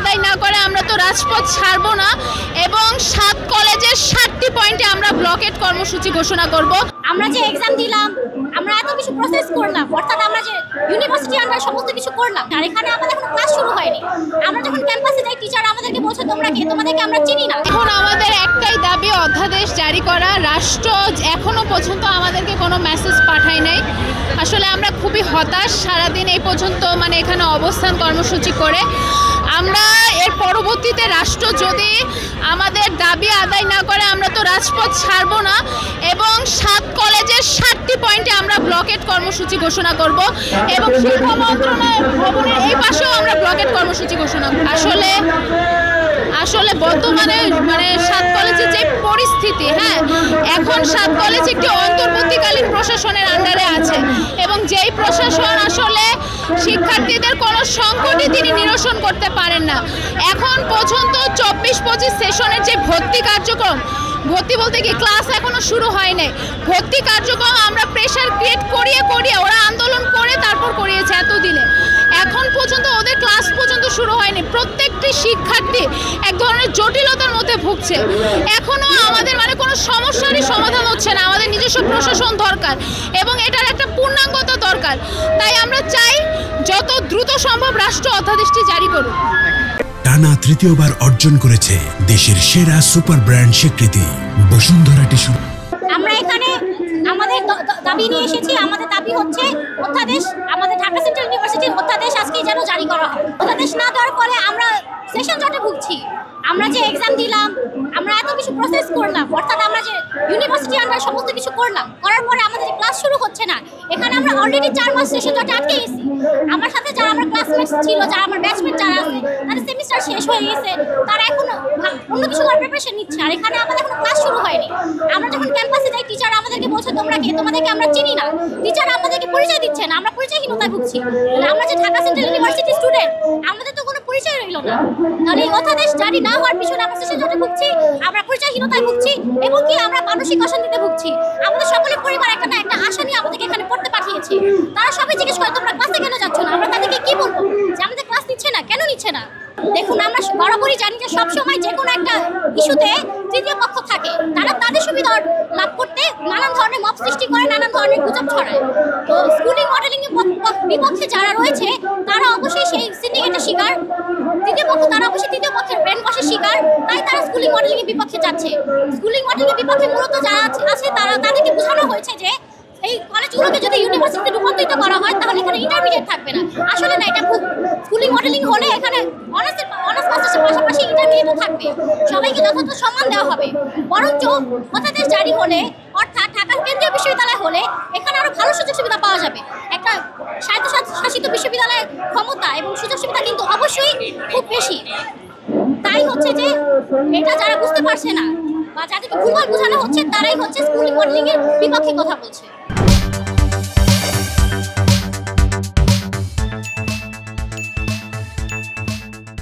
আদায় না করে আমরা তো রাজপথ ছাড়বো না এবং 7 কলেজের 7টি পয়েন্টে আমরা ব্লকেট কর্মসূচি ঘোষণা করব। আমরা যে এক্সাম দিলাম, আমরা এত কিছু প্রসেস করলাম, অর্থাৎ আমরা যে ইউনিভার্সিটি আমরা সমস্ত কিছু করলাম, আর এখানে আমাদের কোনো ক্লাস শুরু হয়নি। আমরা যখন ক্যাম্পাসে যাই, টিচার আমাদেরকে বলছে তোমরা কে, তোমাদেরকে আমরা চিনি না। এখন আমাদের একটাই দাবি, অধ্যাদেশ জারি করা। রাষ্ট্র এখনো পর্যন্ত আমাদেরকে কোনো মেসেজ পাঠায় নাই। আসলে আমরা খুবই হতাশ সারাদিন এই পর্যন্ত এখানে অবস্থান কর্মসূচি করে। আমরা এর পরবর্তীতে রাষ্ট্র যদি আমাদের দাবি আদায় না করে আমরা তো রাজপথ ছাড়বো না এবং 7 কলেজের 7টি পয়েন্টে আমরা ব্লকেট কর্মসূচি ঘোষণা করব এবং শিক্ষা মন্ত্রণালয় ভবনের এই পাশেও আমরা ব্লকেট কর্মসূচি ঘোষণা করব। আসলে বর্তমানে 7 কলেজের যে পরিস্থিতি, এখন 7 কলেজ একটি অন্তর্বর্তীকালীন প্রশাসনের আন্ডারে আছে এবং যেই প্রশাসন আসলে শিক্ষার্থীদের কোনো সংকটই তিনি নিরসন করতে পারেন না। এখন পর্যন্ত 24-25 সেশনের যে ভর্তি কার্যক্রম, ভর্তি বলতে কি ক্লাস এখনো শুরু হয়নি, ভর্তি কার্যক্রম আমরা প্রেশার ক্রিয়েট করিয়ে ওরা আন্দোলন করে তারপর করিয়েছে এতদিনে। এখন পর্যন্ত ওদের ক্লাস পর্যন্ত শুরু হয়নি। প্রত্যেকটি শিক্ষার্থী এক ধরনের জটিলতার মধ্যে ভুগছে। এখনও আমাদের কোনো সমস্যারই সমাধান হচ্ছে না। আমাদের নিজস্ব প্রশাসন দরকার এবং এটার একটা পূর্ণাঙ্গতা দরকার। তাই আমরা চাই যত দ্রুত সম্ভব রাষ্ট্র অধ্যাদেশটি জারি করুক। টানা তৃতীয়বার অর্জন করেছে দেশের সেরা সুপার ব্র্যান্ড স্বীকৃতি বসুন্ধরা টিস্যু। আমরা এখানে আমাদের দাবি নিয়ে এসেছি। আমাদের দাবি হচ্ছে অধ্যাদেশ, আমাদের ঢাকা সেন্ট্রাল ইউনিভার্সিটির অধ্যাদেশ আজকে যেন জারি করা হয়। অধ্যাদেশ না দেওয়ার ফলে আমরা সেশন জটে ভুগছি। আমরা যে এক্সাম দিলাম, আমরা এত কিছু প্রসেস করলাম, অর্থাৎ আমরা যে ইউনিভার্সিটি আমরা সমস্ত কিছু করলাম, করার পরে আমাদের ক্লাস শুরু হচ্ছে না। এখানে আমরা অলরেডি 4 মাস সেশন জটে আটকে গেছি। আমার সাথে যারা আমার ক্লাসমেটস ছিল, যারা আমার ব্যাচমেট যারা আছে, তাদের সেমিস্টার শেষ হয়ে গেছে, তারা এখনো অন্য কিছু করার প্রিপারেশন নিচ্ছে, আর এখানে আমাদের কোনো ক্লাস শুরু হয়নি। আমরা যখন ক্যাম্পাসে যাই, টিচার আমাদেরকে বলছে তোমরা কে, তোমাদেরকে আমরা চিনি না। টিচার আমাদেরকে পরিচয় দিচ্ছে না, আমরা পরিচয়হীনতায় ভুগছি। আমরা যে ঢাকা সেন্ট্রাল ইউনিভার্সিটি স্টুডেন্ট, আমাদের তো কোনো পরিচয় রইল না। তাহলে এই অধ্যাদেশ জারি না হওয়ার পিছনে আমরা সেশন জটে ভুগছি, আমরা পরিচয়হীনতায় ভুগছি এবং কি আমরা মানসিক অশান্তিতে ভুগছি। আমাদের সকলের পরিবার একটা আশা নিয়ে আমাদেরকে এখানে পড়তে পাঠিয়েছে। তারা সবাই জিজ্ঞেস করে তোমরা ক্লাসে কেন যাচ্ছ না। আমরা তাদেরকে কি বলবো যে আমাদের ক্লাস নিচ্ছে না, কেন নিচ্ছে না? দেখুন, আমরা বরাবরই জানি যে সবসময় যে কোনো একটা ইস্যুতে তৃতীয় পক্ষ থাকে, তারা তাদের সুবিধা লাভ করতে নানান ধরনের মব সৃষ্টি করে, নানান ধরনের গুজব ছড়ায়। তো স্কুলিং মডেলিং এর বিপক্ষে যারা রয়েছে তারা অবশ্যই সেই সিন্ডিকেটের শিকার, তৃতীয় পক্ষ তারা অবশ্যই তৃতীয় পক্ষের ব্রেন ওয়াশের শিকার। তাই তারা স্কুলিং মডেলিং এর বিপক্ষে যাচ্ছে। স্কুলিং মডেলিং এর বিপক্ষে মূলত যারা আছে তাদেরকে বোঝানো হয়েছে যে এই কলেজগুলোকে যদি ইউনিভার্সিটিতে রূপান্তরিত করা হয় তাহলে এখানে ইন্টারমিডিয়েট থাকবে না। আসলে না, এটা খুব স্কুলিং মডেলিং হলে এখানে অনার্স মাস্টার্সের পাশাপাশি ইন্টারমিডিয়েটও থাকবে, সবাইকে যথাযথ সম্মান দেওয়া হবে। বরঞ্চ অধ্যাদেশ জারি হলে, অর্থাৎ ঢাকা কেন্দ্রীয় বিশ্ববিদ্যালয় হলে এখানে আরো ভালো সুযোগ সুবিধা পাওয়া যাবে। একটা স্বায়ত্তশাসিত বিশ্ববিদ্যালয়ের ক্ষমতা এবং সুযোগ সুবিধা কিন্তু অবশ্যই খুব বেশি। তাই হচ্ছে যে এটা যারা বুঝতে পারছে না বা যাদেরকে ভুল বোঝানো হচ্ছে, তারাই হচ্ছে স্কুলিং মডেলিং এর বিপক্ষে কথা বলছে।